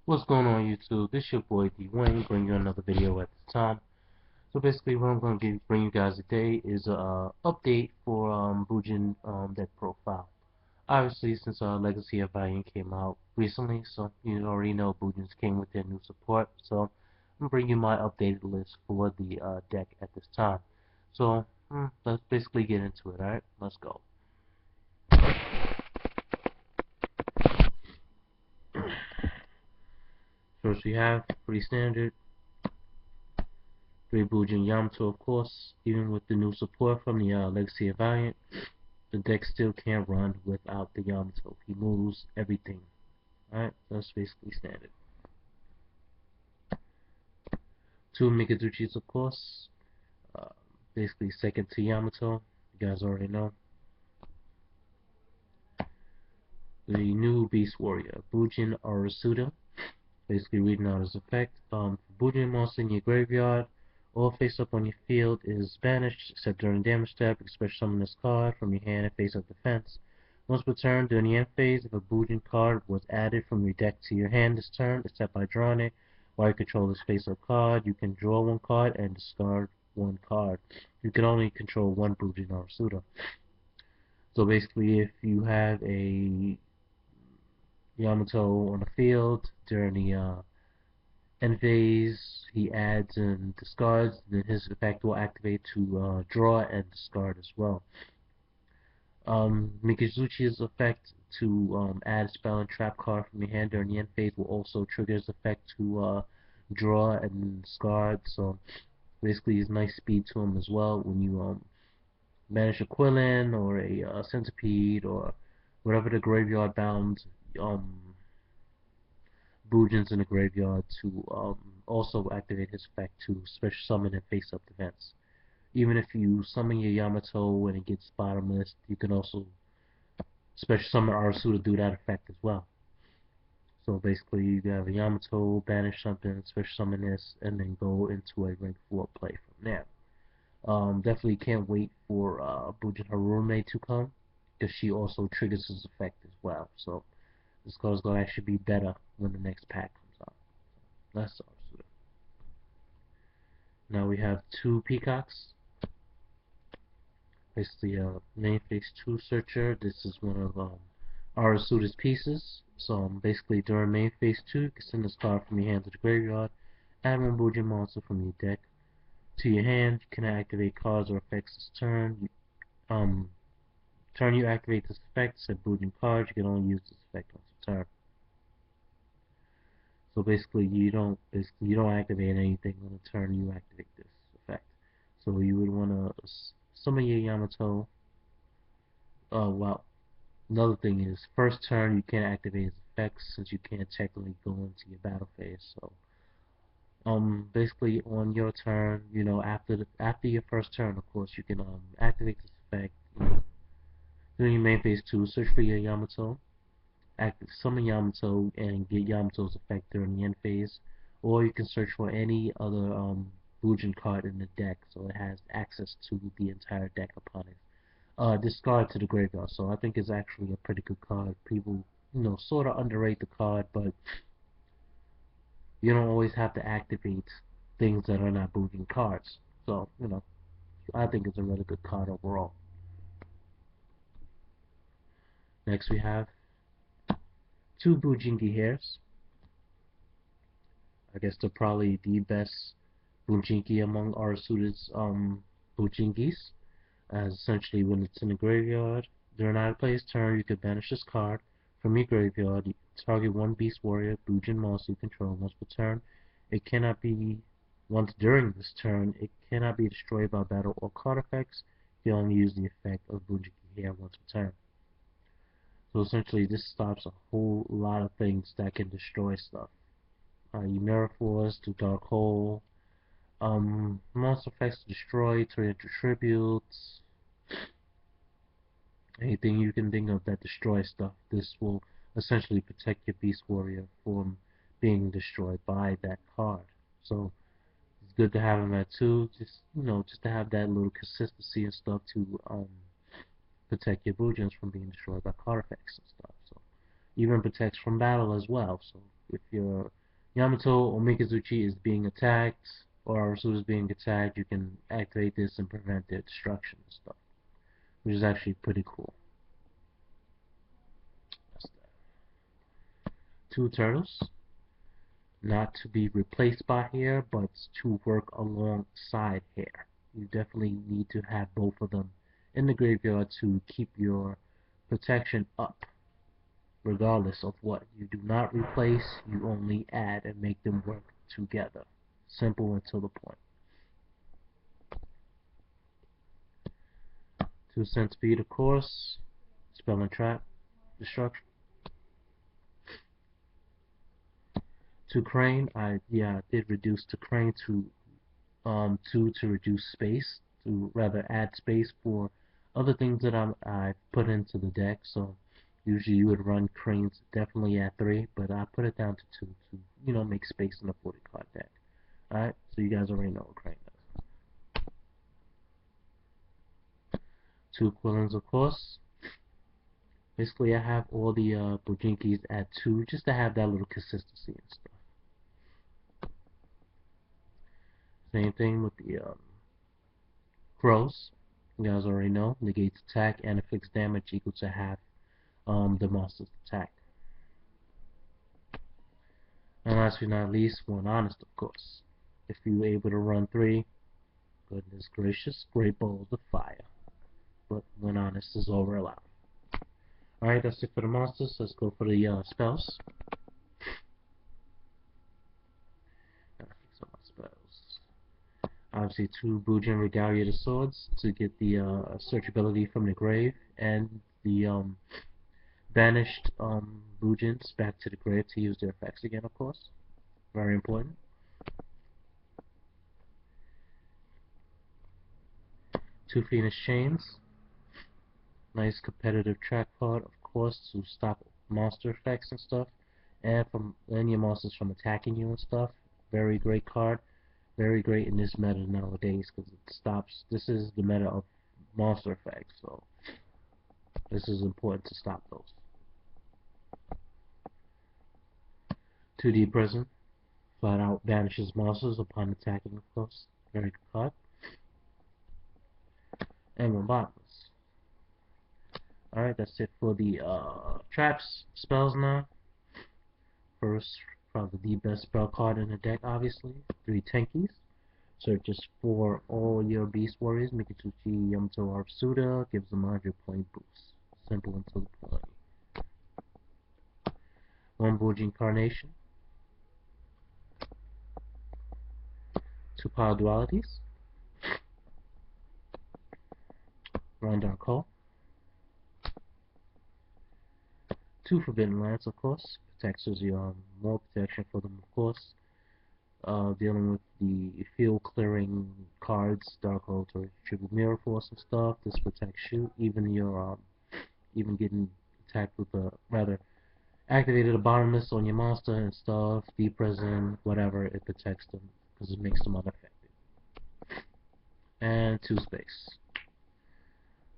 What's going on YouTube? This your boy D Wayne, bring you another video at this time. So basically what I'm going to bring you guys today is a update for Bujin deck profile. Obviously since Legacy of Valiant came out recently, so you already know Bujins came with their new support. So I'm going to bring you my updated list for the deck at this time. So let's basically get into it, alright? Let's go. First we have pretty standard 3 Bujin Yamato, of course. Even with the new support from the Legacy of Valiant, the deck still can't run without the Yamato. He moves everything. Alright, that's basically standard. 2 Mikazuchis, of course. Uh, basically second to Yamato. You guys already know. The new Beast Warrior, Bujin Arasuda. Basically reading out his effect. Bujin monster in your graveyard or face up on your field is banished, except during damage step. You can special summon this card from your hand and face up defense. Once per turn, during the end phase, if a Bujin card was added from your deck to your hand this turn, except by drawing it, while you control this face up card, you can draw 1 card and discard 1 card. You can only control 1 Bujin Arasuda. So basically, if you have a Yamato on the field during the end phase, he adds and discards, then his effect will activate to draw and discard as well. Mikazuchi's effect to add a spell and trap card from your hand during the end phase will also trigger his effect to draw and discard. So basically, he's nice speed to him as well. When you banish a Quillin or a Centipede or whatever the graveyard bound Bujins in the graveyard to also activate his effect to special summon and face up defense. Even if you summon your Yamato and it gets bottomless, you can also special summon Arasu to do that effect as well. So basically you have a Yamato, banish something, special summon this, and then go into a rank 4 play from there. Definitely can't wait for Bujin Harume to come, because she also triggers his effect as well. So this card's going to actually be better when the next pack comes out. That's awesome. Now we have 2 Peacocks. Basically a main phase 2 searcher. This is one of Arasuda's pieces. So basically during main phase 2, you can send this card from your hand to the graveyard, add 1 Bujin monster from your deck to your hand. You can activate cards or effects this turn. Turn you activate this effect, set Bujin cards, you can only use this effect once a turn. So basically you don't activate anything on the turn you activate this effect. So you would want to summon your Yamato. Well, another thing is first turn you can't activate his effects since you can't technically go into your battle phase. So basically on your turn, you know, after your first turn, of course, you can activate this effect. During your main phase 2, search for your Yamato, summon Yamato, and get Yamato's effect during the end phase. Or you can search for any other Bujin card in the deck, so it has access to the entire deck upon it. Discard to the graveyard. So I think it's actually a pretty good card. People, you know, sort of underrate the card, but you don't always have to activate things that are not Bujin cards. So, you know, I think it's a really good card overall. Next we have 2 Bujingi hairs. I guess they're probably the best Bujingi among Arasuda's Bujingis. As essentially when it's in the graveyard, during either player's turn, you can banish this card from your graveyard. You target 1 Beast Warrior, Bujin monster you control once per turn. It cannot be once during this turn. It cannot be destroyed by battle or card effects. You can only use the effect of Bujingi hair once per turn. So essentially, this stops a whole lot of things that can destroy stuff. You Mirror Force to Dark Hole. Monster effects to destroy, turn into tributes. Anything you can think of that destroys stuff. This will essentially protect your Beast Warrior from being destroyed by that card. So it's good to have him at 2. Just, you know, just to have that little consistency and stuff to protect your Bujins from being destroyed by card effects and stuff. So even protects from battle as well. So if you're Yamato or Mikazuchi is being attacked, or Arasu is being attacked, you can activate this and prevent their destruction and stuff, which is actually pretty cool. That's that. Two turtles, not to be replaced by hair, but to work alongside hair. You definitely need to have both of them in the graveyard to keep your protection up, regardless of what. You do not replace, you only add and make them work together. Simple and to the point. 2 cent speed, of course. Spell and trap, destruction. 2 crane, I did reduce the crane to 2 to reduce space, to rather add space for other things that I put into the deck. So usually you would run cranes definitely at 3, but I put it down to 2 to make space in the 40 card deck. Alright, so you guys already know what crane does. 2 Quillins, of course. Basically, I have all the Bujinkis at 2 just to have that little consistency and stuff. Same thing with the Crows. You guys already know. Negates attack and afflicts damage equal to half the monster's attack. And last but not least, One Honest, of course. If you're able to run 3, goodness gracious, great balls of fire. But One Honest is all we're allowed. Alright, that's it for the monsters. Let's go for the spells. Gotta fix up my spells. Obviously, 2 Bujin Regalia the Swords to get the searchability from the grave, and the banished Bujins back to the grave to use their effects again, of course. Very important. 2 Phoenix Chains. Nice competitive track card, of course, to stop monster effects and stuff, and from any monsters from attacking you and stuff. Very great card, very great in this meta nowadays because it stops. This is the meta of monster effects, so this is important to stop those. 2D Prison, flat out banishes monsters upon attacking, of course. Very good card. And 1 Bottomless. Alright, that's it for the traps, spells now. First, probably the best spell card in the deck, obviously. 3 Tenkies. Searches for all your Beast Warriors. Mikazuchi, Yamato, Arsuda. Gives them 100-point boost. Simple and to the point. 1 Bujin Carnation. 2 Power Dualities. Rundown Call. 2 Forbidden Lands, of course. Protects you more protection for them, of course. Dealing with the field clearing cards, Darkhold or Tribute Mirror Force and stuff. This protects you. Even your even getting attacked with a rather activated a bottomless on your monster and stuff, deep prison, whatever, it protects them because it makes them unaffected. And 2 space.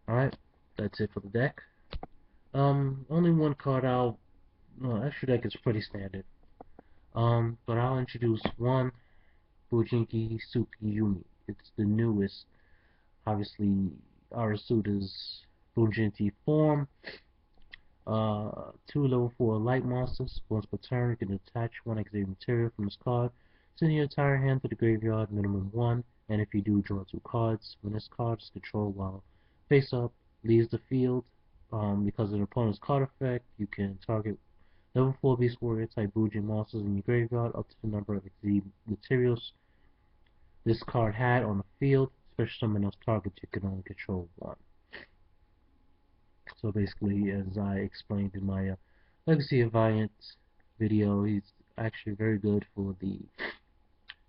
Alright, that's it for the deck. Only 1 card extra deck is pretty standard. But I'll introduce 1 Bujinki Suki Yumi. It's the newest, obviously, Arasuda's Bujinki form. 2 level 4 light monsters. Once per turn, you can attach 1 activated material from this card. Send your entire hand to the graveyard, minimum 1. And if you do, draw 2 cards. When this card is controlled while face up, leaves the field. Because of the opponent's card effect, you can target level 4 Beast Warrior type Bujin monsters in your graveyard up to the number of exceed materials this card had on the field. Special summon those targets you can only control 1. So basically, as I explained in my Legacy of Valiant video, he's actually very good for the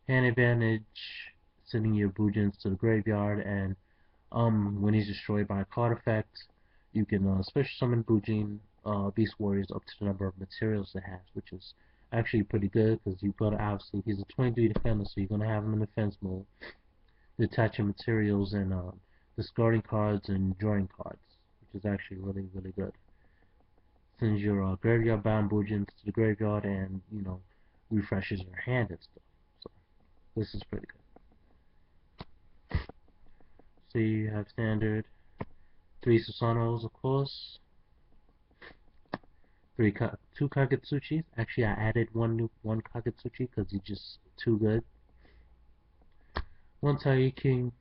hand advantage, sending your Bujins to the graveyard, and when he's destroyed by a card effect, you can special summon Bujin Beast Warriors up to the number of materials it has, which is actually pretty good because you've got to obviously, he's a 23 defender, so you're going to have him in defense mode, detaching materials and discarding cards and drawing cards, which is actually really, really good. Sends your graveyard bound Bujins to the graveyard, and refreshes your hand and stuff. So this is pretty good. So you have standard 3 Susanos, of course, two Kagutsuchis. Actually, I added one Kagutsuchi because he's just too good. One Tiger King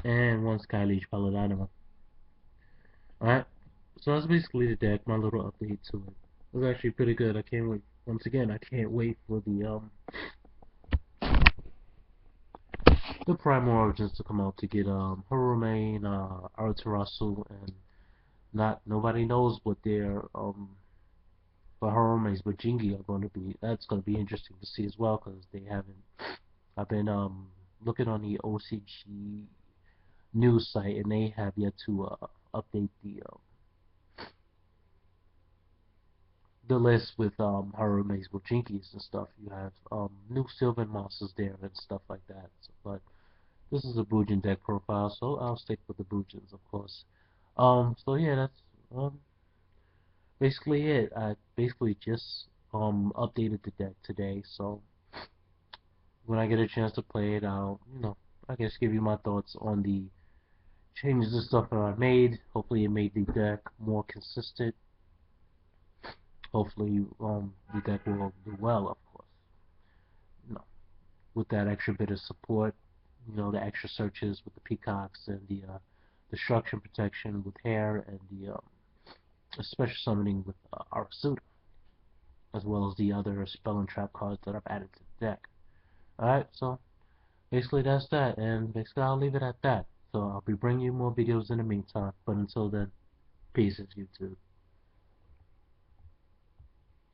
and one Sky Leech Paladinima. Alright, so that's basically the deck. My little update to it. It was actually pretty good. I can't wait. Once again, I can't wait for the Primal Origins to come out to get Harume and Aratarasu, and nobody knows what their but Harume's Bujingi are going to be. That's going to be interesting to see as well, because they haven't. I've been looking on the OCG news site, and they have yet to update the list with Harume's Bujingis and stuff. You have new Sylvan monsters there and stuff like that. So, but this is a Bujin deck profile, so I'll stick with the Bujins, of course. So yeah, that's basically it. I basically just updated the deck today, so when I get a chance to play it, I'll I guess give you my thoughts on the changes and stuff that I made. Hopefully, it made the deck more consistent. Hopefully, the deck will do well, of course. You know, with that extra bit of support, the extra searches with the peacocks and the destruction protection with hair and the special summoning with Arasuda, as well as the other spell and trap cards that I've added to the deck. Alright, so basically that's that, and basically I'll leave it at that. So I'll be bringing you more videos in the meantime, but until then, peace, YouTube.